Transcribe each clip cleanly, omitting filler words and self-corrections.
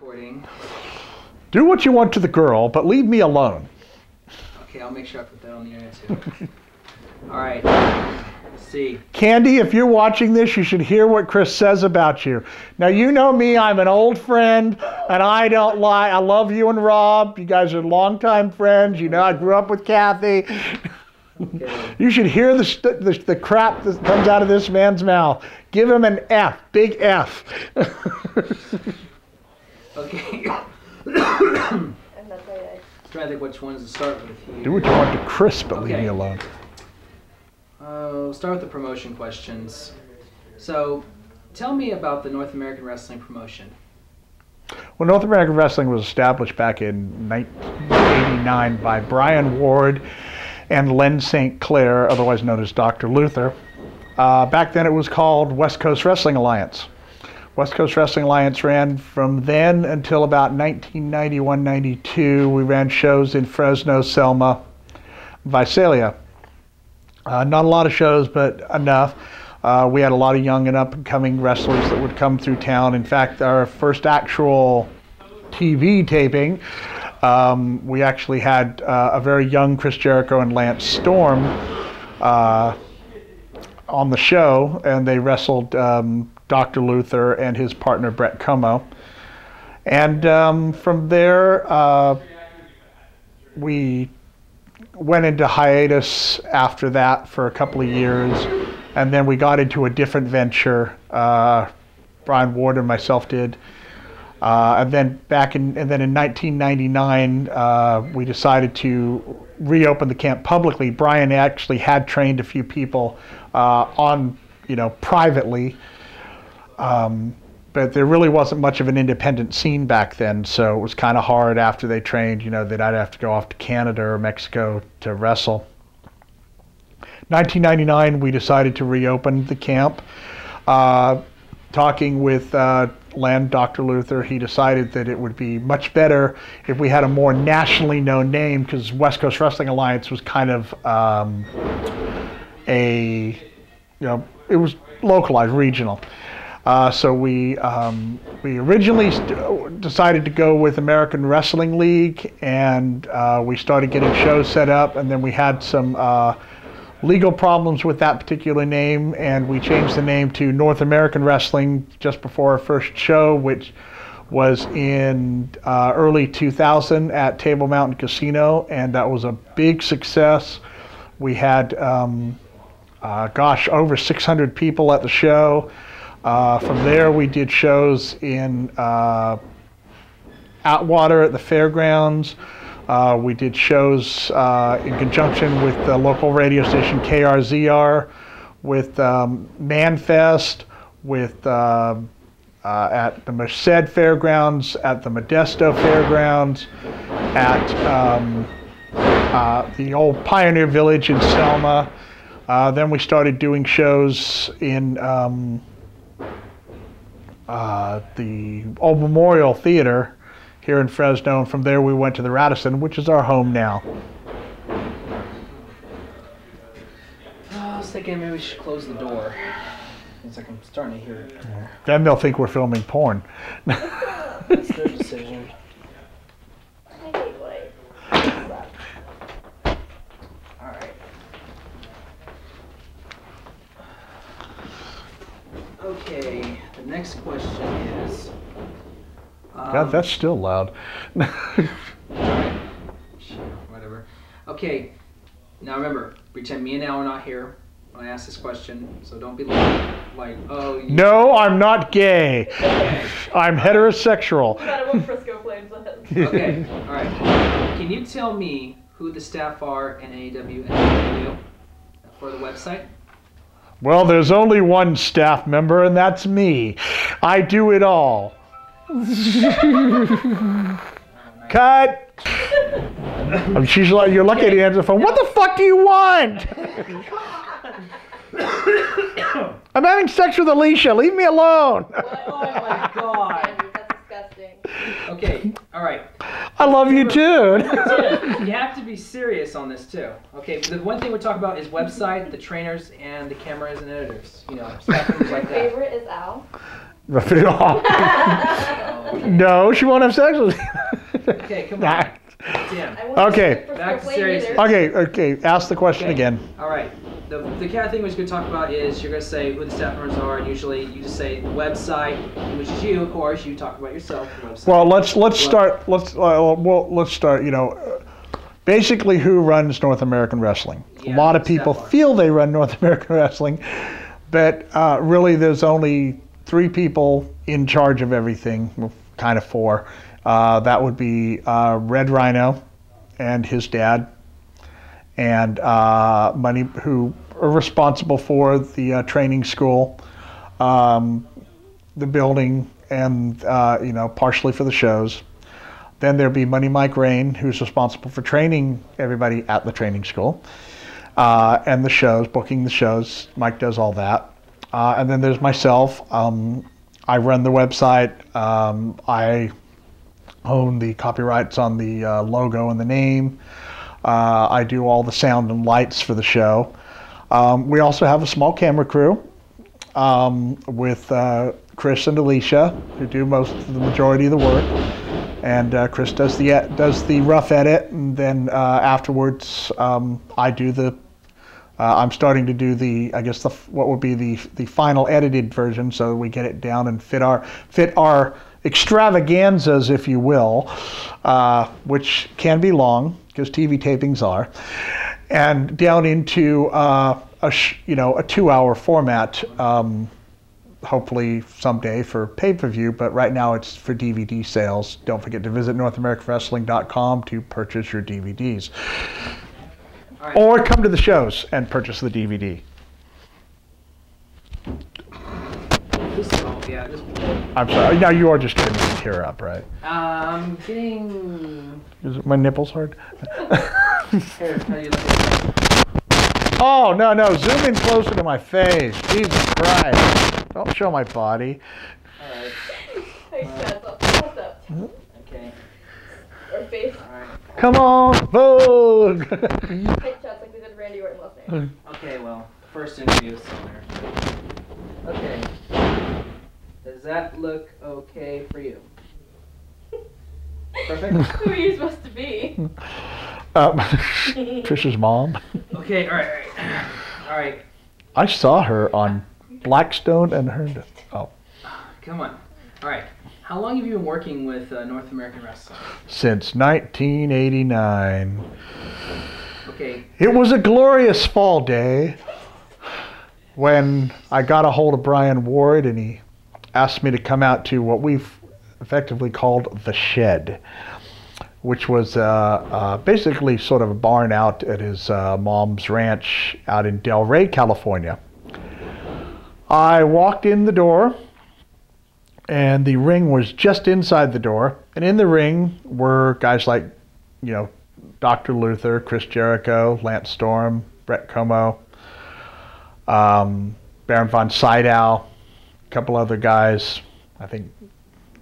Recording. Do what you want to the girl, but leave me alone. Okay, I'll make sure I put that on the air too. All right. Let's see. Candy, if you're watching this, you should hear what Chris says about you. Now, you know me, I'm an old friend, and I don't lie. I love you and Rob. You guys are longtime friends. You know, I grew up with Kathy. Okay. You should hear the crap that comes out of this man's mouth. Give him an F, big F. Okay. I'm trying to think which ones to start with here. Do what you want to Chris, but leave me alone. We'll start with the promotion questions. So, tell me about the North American Wrestling promotion. Well, North American Wrestling was established back in 1989 by Brian Ward and Len St. Clair, otherwise known as Dr. Luther. Back then it was called West Coast Wrestling Alliance. West Coast Wrestling Alliance ran from then until about 1991-92. We ran shows in Fresno, Selma, Visalia. Not a lot of shows, but enough. We had a lot of young and up-and-coming wrestlers that would come through town. In fact, our first actual TV taping, we actually had a very young Chris Jericho and Lance Storm on the show, and they wrestled Dr. Luther and his partner Brett Como. And from there, we went into hiatus after that for a couple of years, and then we got into a different venture. Brian Ward and myself did. And then in 1999, we decided to reopen the camp publicly. Brian actually had trained a few people privately, but there really wasn't much of an independent scene back then. So it was kind of hard after they trained, that I'd have to go off to Canada or Mexico to wrestle. 1999, we decided to reopen the camp. Talking with Len, Dr. Luther, he decided that it would be much better if we had a more nationally known name, because West Coast Wrestling Alliance was kind of it was localized, regional. So we originally decided to go with American Wrestling League, and we started getting shows set up, and then we had some legal problems with that particular name, and we changed the name to North American Wrestling just before our first show, which was in early 2000 at Table Mountain Casino, and that was a big success. We had, over 600 people at the show. From there, we did shows in Atwater at the fairgrounds. We did shows in conjunction with the local radio station KRZR, with Manfest, with at the Merced Fairgrounds, at the Modesto Fairgrounds, at the old Pioneer Village in Selma. Then we started doing shows in the old Memorial Theater here in Fresno, and from there we went to the Radisson, which is our home now. I was thinking maybe we should close the door. It's like I'm starting to hear it. Then they'll think we're filming porn. It's their decision. Alright. Okay, the next question is... God, that's still loud. Whatever. Okay, now remember, pretend me and Al are not here when I ask this question, so don't be like, oh... No, I'm not gay. I'm heterosexual. No matter what Frisco Flames says. Okay, alright. Can you tell me who the staff are in AEW and AEW for the website? Well, there's only one staff member, and that's me. I do it all. Cut. She's like, you're lucky to answer the phone. What the fuck do you want? I'm having sex with Alicia. Leave me alone. Oh my God. That's disgusting. Okay, all right. I love you too. You have to be serious on this too. Okay, the one thing we talk about is website, the trainers, and the cameras and editors. Stuff like that. Favorite is Al. Oh, No, she won't have sex with me. Okay, come on. Damn. I won't Okay. do it for Back to Flame serious. either. Okay. Ask the question Okay. again. All right. The kind of thing we're going to talk about is you're going to say who the staff members are, and usually you just say the website, which is you, of course. You talk about yourself. The website. Well, let's start. You know, basically, who runs North American Wrestling? Yeah, a lot of staff people are. feel they run North American Wrestling, but really, there's only 3 people in charge of everything. Well, kind of 4. That would be Red Rhino and his dad, and Money, who are responsible for the training school, the building, and partially for the shows. Then there'd be Money Mike Rain, who's responsible for training everybody at the training school, and the shows, booking the shows. Mike does all that. And then there's myself. I run the website. I own the copyrights on the logo and the name. I do all the sound and lights for the show. We also have a small camera crew with Chris and Alicia, who do the majority of the work. And Chris does the rough edit, and then afterwards I do the. I'm starting to do what would be the final edited version, so we get it down and fit our extravaganzas, if you will, which can be long because TV tapings are, and down into a 2-hour format. Hopefully someday for pay-per-view, but right now it's for DVD sales. Don't forget to visit NorthAmericanWrestling.com to purchase your DVDs. Right. Or come to the shows and purchase the DVD. I'm sorry. Now you are just turning the tear up, right? I'm getting. Is it my nipples hard? Here, how you look? Oh, no. Zoom in closer to my face. Jesus Christ. Don't show my body. All right. Hey, Chad, what's up? Okay. Or face. All right. Come on, Vogue. Hey, Chad, like we did Randy Orton last night. Okay. Well, first interview somewhere. Okay. Does that look okay for you? Perfect. Who are you supposed to be? Trisha's mom. Okay. All right. I saw her on Blackstone and her. Oh. Come on. All right. How long have you been working with North American Wrestling? Since 1989. Okay. It was a glorious fall day when I got a hold of Brian Ward and he asked me to come out to what we've effectively called the Shed, which was basically sort of a barn out at his mom's ranch out in Del Rey, California. I walked in the door, and the ring was just inside the door, and in the ring were guys like, Dr. Luther, Chris Jericho, Lance Storm, Brett Como, Baron von Sydow, a couple other guys. I think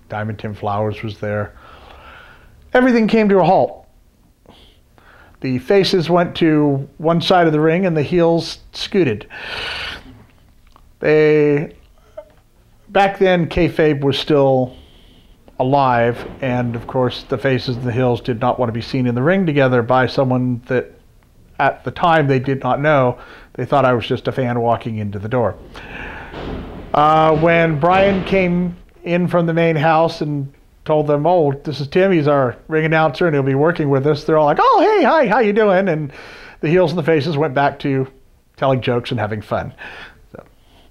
Diamond Tim Flowers was there. Everything came to a halt. The faces went to one side of the ring and the heels scooted. Back then, kayfabe was still alive, and of course the faces and the heels did not want to be seen in the ring together by someone that at the time they did not know. They thought I was just a fan walking into the door. When Brian came in from the main house and told them, "Oh, this is Tim, he's our ring announcer and he'll be working with us," they're all like, "Oh, hey, hi, how you doing?" And the heels and the faces went back to telling jokes and having fun.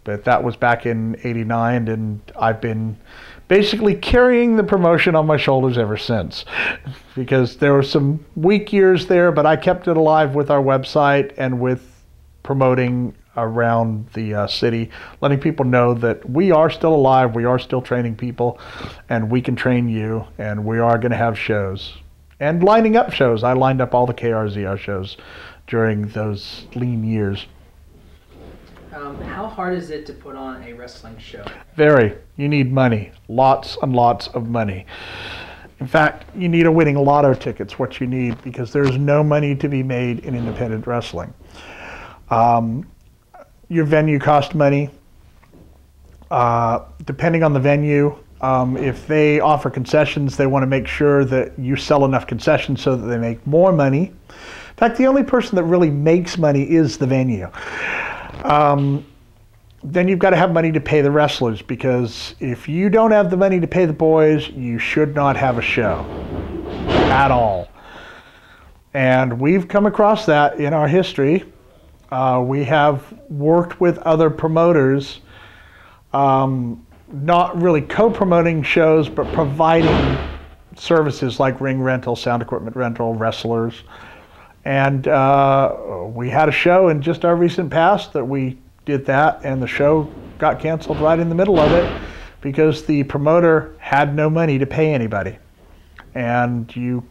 But that was back in '89, and I've been basically carrying the promotion on my shoulders ever since. Because there were some weak years there, but I kept it alive with our website and with promoting around the city, letting people know that we are still alive, we are still training people, and we can train you, and we are going to have shows. And lining up shows. I lined up all the KRZR shows during those lean years. How hard is it to put on a wrestling show? Very. You need money. Lots and lots of money. In fact, you need a winning lotto ticket's what you need, because there's no money to be made in independent wrestling. Your venue costs money. Depending on the venue, If they offer concessions, they want to make sure that you sell enough concessions so that they make more money. In fact, the only person that really makes money is the venue. Then you've got to have money to pay the wrestlers, because if you don't have the money to pay the boys, you should not have a show at all. And we've come across that in our history. We have worked with other promoters, not really co-promoting shows, but providing services like ring rental, sound equipment rental, wrestlers. And we had a show in just our recent past that we did that, and the show got canceled right in the middle of it because the promoter had no money to pay anybody. And you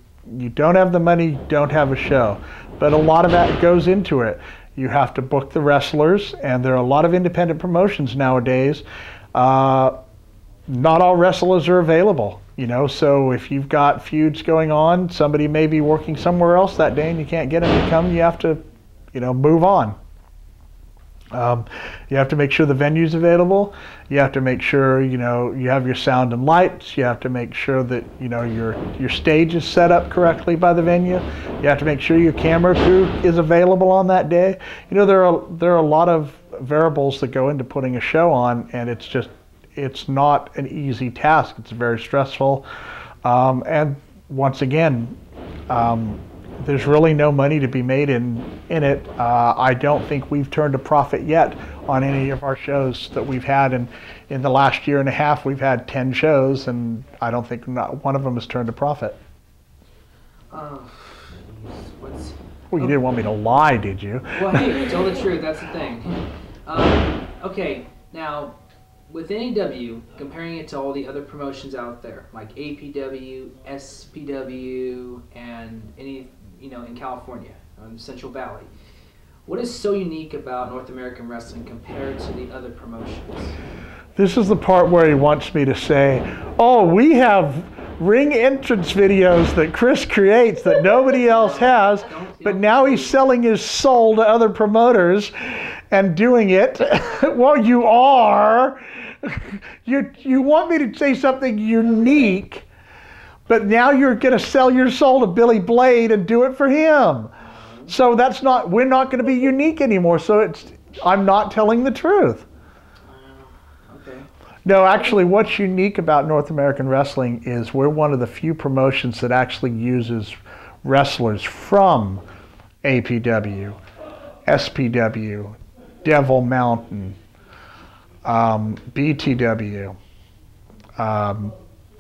don't have the money, don't have a show. But a lot of that goes into it. You have to book the wrestlers, and there are a lot of independent promotions nowadays. Not all wrestlers are available, you know, so if you've got feuds going on, somebody may be working somewhere else that day and you can't get them to come, you have to, you know, move on. You have to make sure the venue's available. You have to make sure, you know, you have your sound and lights. You have to make sure that, you know, your stage is set up correctly by the venue. You have to make sure your camera crew is available on that day. You know, there are a lot of variables that go into putting a show on, and it's not an easy task. It's very stressful. And once again, there's really no money to be made in it. I don't think we've turned a profit yet on any of our shows that we've had. And in the last year and a half, we've had 10 shows, and I don't think not one of them has turned a profit. Well, You didn't want me to lie, did you? Well, hey, tell the truth. That's the thing. Okay, now with NAW, comparing it to all the other promotions out there, like APW, SPW, and any, you know, in California, Central Valley, what is so unique about North American wrestling compared to the other promotions? This is the part where he wants me to say, oh, we have ring entrance videos that Chris creates that nobody else has, but now he's selling his soul to other promoters and doing it. Well, you are. You want me to say something unique, but now you're going to sell your soul to Billy Blade and do it for him. So that's not, we're not going to be unique anymore. So I'm not telling the truth. Okay. No, actually, what's unique about North American wrestling is we're one of the few promotions that actually uses wrestlers from APW, SPW, Devil Mountain, BTW,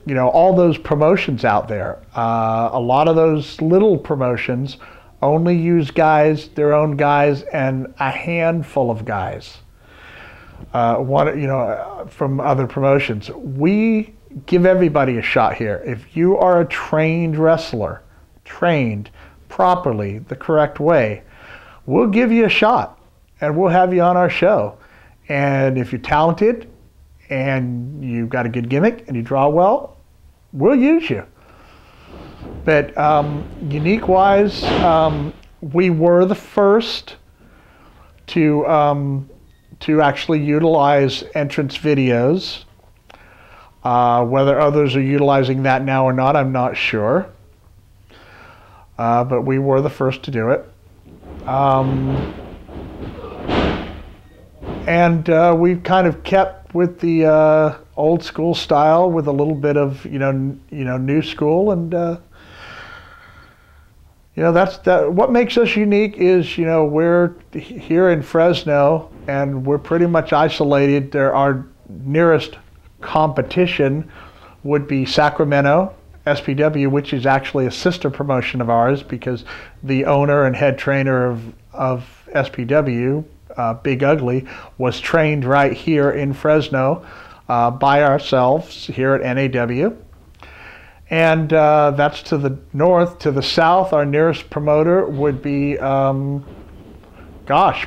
you know, all those promotions out there. A lot of those little promotions only use guys, their own guys, and a handful of guys. From other promotions. We give everybody a shot here. If you are a trained wrestler, trained properly, the correct way, we'll give you a shot and we'll have you on our show. And if you're talented and you've got a good gimmick and you draw well, we'll use you. But unique-wise, we were the first to actually utilize entrance videos. Whether others are utilizing that now or not, I'm not sure. But we were the first to do it. And we've kind of kept with the old school style with a little bit of new school, and what makes us unique is, we're here in Fresno and we're pretty much isolated. Our nearest competition would be Sacramento, SPW, which is actually a sister promotion of ours because the owner and head trainer of SPW, Big Ugly, was trained right here in Fresno by ourselves here at NAW. And that's to the north. To the south, our nearest promoter would be,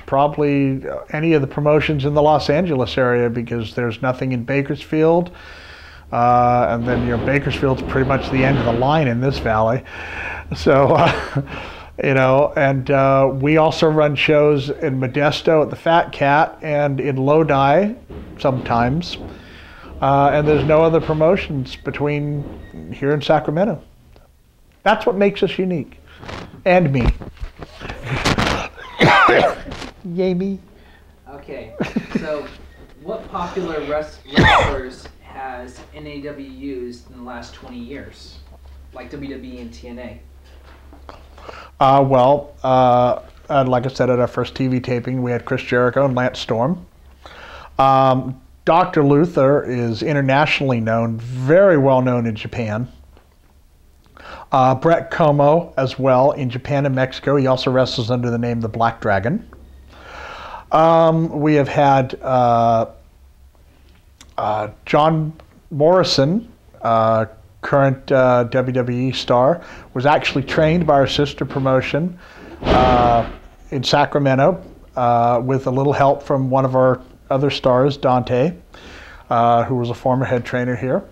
probably any of the promotions in the Los Angeles area, because there's nothing in Bakersfield. And then Bakersfield's pretty much the end of the line in this valley. So, and we also run shows in Modesto at the Fat Cat and in Lodi sometimes. And there's no other promotions between here and Sacramento. That's what makes us unique. And me. Yay me. Okay, so what popular wrestlers has NAW used in the last 20 years? Like WWE and TNA? Like I said at our first TV taping, we had Chris Jericho and Lance Storm. Dr. Luther is internationally known, very well known in Japan. Brett Como as well in Japan and Mexico. He also wrestles under the name The Black Dragon. We have had John Morrison, current WWE star, was actually trained by our sister promotion in Sacramento with a little help from one of our other stars, Dante, who was a former head trainer here.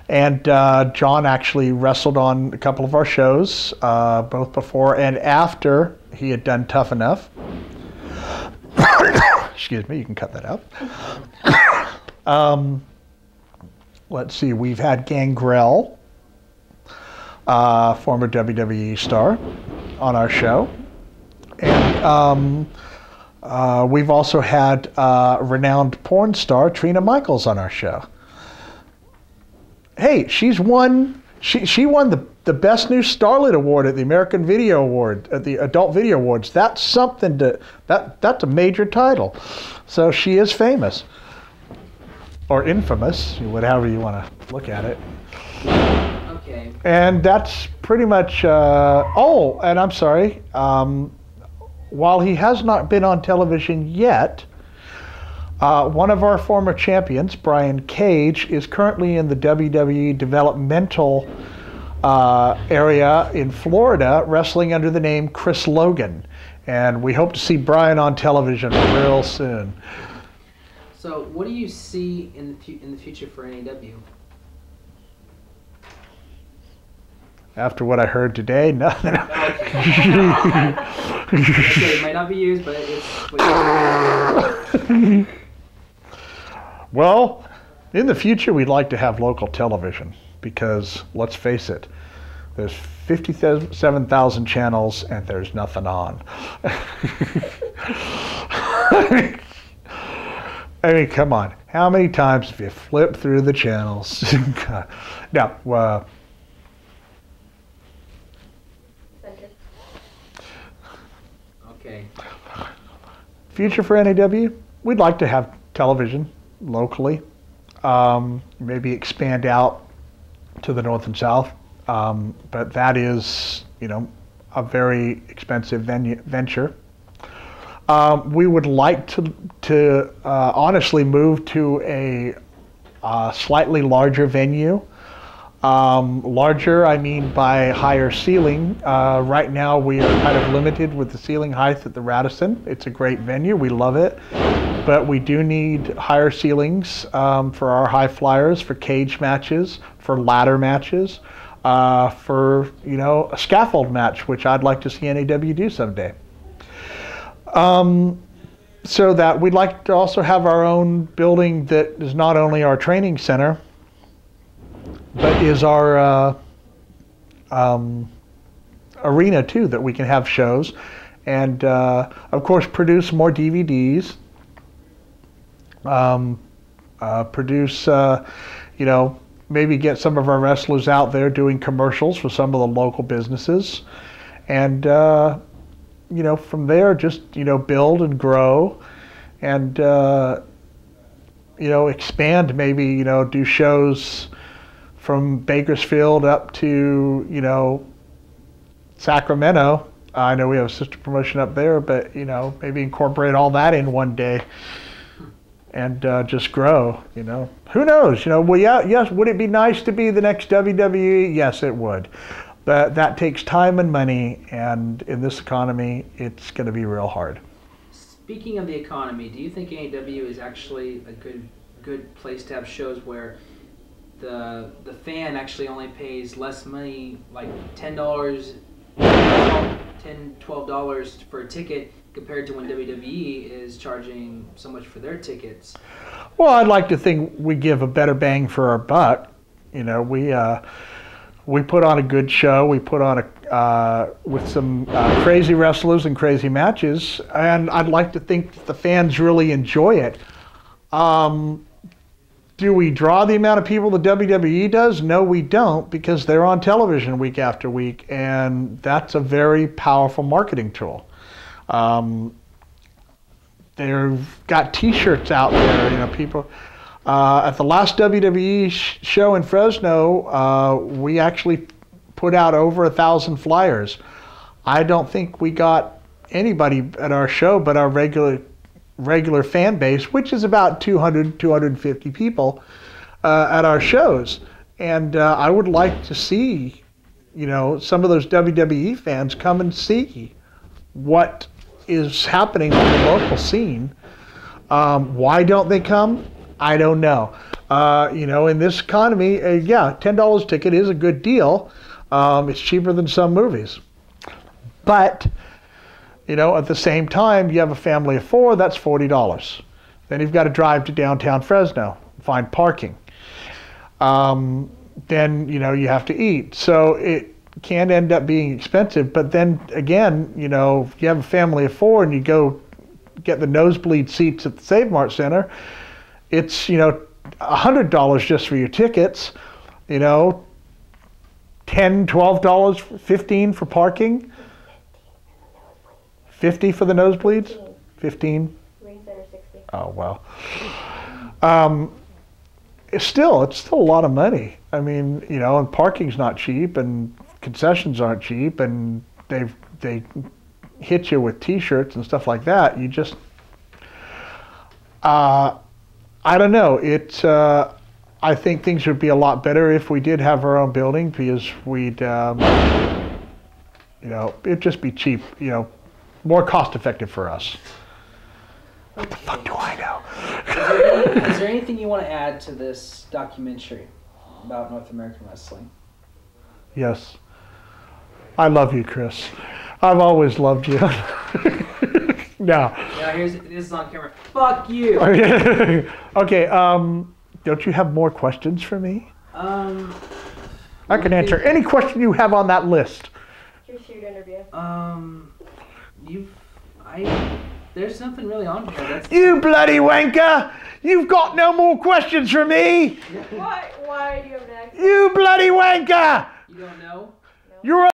And John actually wrestled on a couple of our shows, both before and after he had done Tough Enough. Excuse me, you can cut that out. Let's see, we've had Gangrel, former WWE star, on our show. And we've also had renowned porn star Trina Michaels on our show. Hey, she won the Best New Starlet Award at the American Video Award, at the Adult Video Awards. That's something that's a major title. So she is famous. Or infamous, whatever you want to look at it. Okay. And that's pretty much, and I'm sorry, while he has not been on television yet, one of our former champions, Brian Cage, is currently in the WWE developmental area in Florida, wrestling under the name Chris Logan. And we hope to see Brian on television real soon. So what do you see in the future for NAW? After what I heard today, nothing. Okay, it might not be used, but it's... Well, in the future, we'd like to have local television because, let's face it, there's 57,000 channels and there's nothing on. I mean, come on. How many times have you flipped through the channels? Now, Okay. Future for NAW, we'd like to have television locally, maybe expand out to the north and south, but that is, a very expensive venture. We would like to honestly move to a slightly larger venue. Larger, I mean by higher ceiling. Right now we are kind of limited with the ceiling height at the Radisson. It's a great venue, we love it. But we do need higher ceilings for our high flyers, for cage matches, for ladder matches, for a scaffold match, which I'd like to see NAW do someday. So that we'd like to also have our own building that is not only our training center, but is our arena too, that we can have shows and of course produce more DVDs, produce maybe get some of our wrestlers out there doing commercials for some of the local businesses, and from there just build and grow and expand, maybe do shows from Bakersfield up to, Sacramento. I know we have a sister promotion up there, but, maybe incorporate all that in one day and just grow, Who knows? Well, yeah, yes, would it be nice to be the next WWE? Yes, it would. But that takes time and money, and in this economy, it's going to be real hard. Speaking of the economy, do you think NAW is actually a good place to have shows where the fan actually only pays less money, like $10, $12 for a ticket, compared to when WWE is charging so much for their tickets? Well, I'd like to think we give a better bang for our buck. You know, we put on a good show. We put on with some crazy wrestlers and crazy matches, and I'd like to think that the fans really enjoy it. Do we draw the amount of people the WWE does? No, we don't, because they're on television week after week, and that's a very powerful marketing tool. They've got T-shirts out there, you know, people. At the last WWE show in Fresno, we actually put out over 1,000 flyers. I don't think we got anybody at our show but our regular fan base, which is about 200, 250 people at our shows. And I would like to see, you know, some of those WWE fans come and see what is happening on the local scene. Why don't they come? I don't know. You know, in this economy, yeah, $10 ticket is a good deal. It's cheaper than some movies. But, you know, at the same time, you have a family of 4, that's $40. Then you've got to drive to downtown Fresno, find parking. Then, you know, you have to eat. So it can end up being expensive. But then again, you know, if you have a family of 4 and you go get the nosebleed seats at the Save Mart Center, it's, you know, $100 just for your tickets, you know, $10, $12, $15 for parking, $50 for the nosebleeds, $15. Ringside are 60. Oh well. It's still a lot of money. I mean, you know, and parking's not cheap, and concessions aren't cheap, and they hit you with T-shirts and stuff like that. You just I don't know. I think things would be a lot better if we did have our own building, because we'd, you know, it'd just be cheap, you know, more cost effective for us. What the fuck do I know? Is there anything you want to add to this documentary about North American wrestling? Yes. I love you, Chris. I've always loved you. No. Yeah, this is on camera. Fuck you. Okay, don't you have more questions for me? I can answer any question you have on that list. Your shoot interview. There's nothing really on here. You bloody wanker! You've got no more questions for me! Why do you have an accent? You bloody wanker! You don't know? You're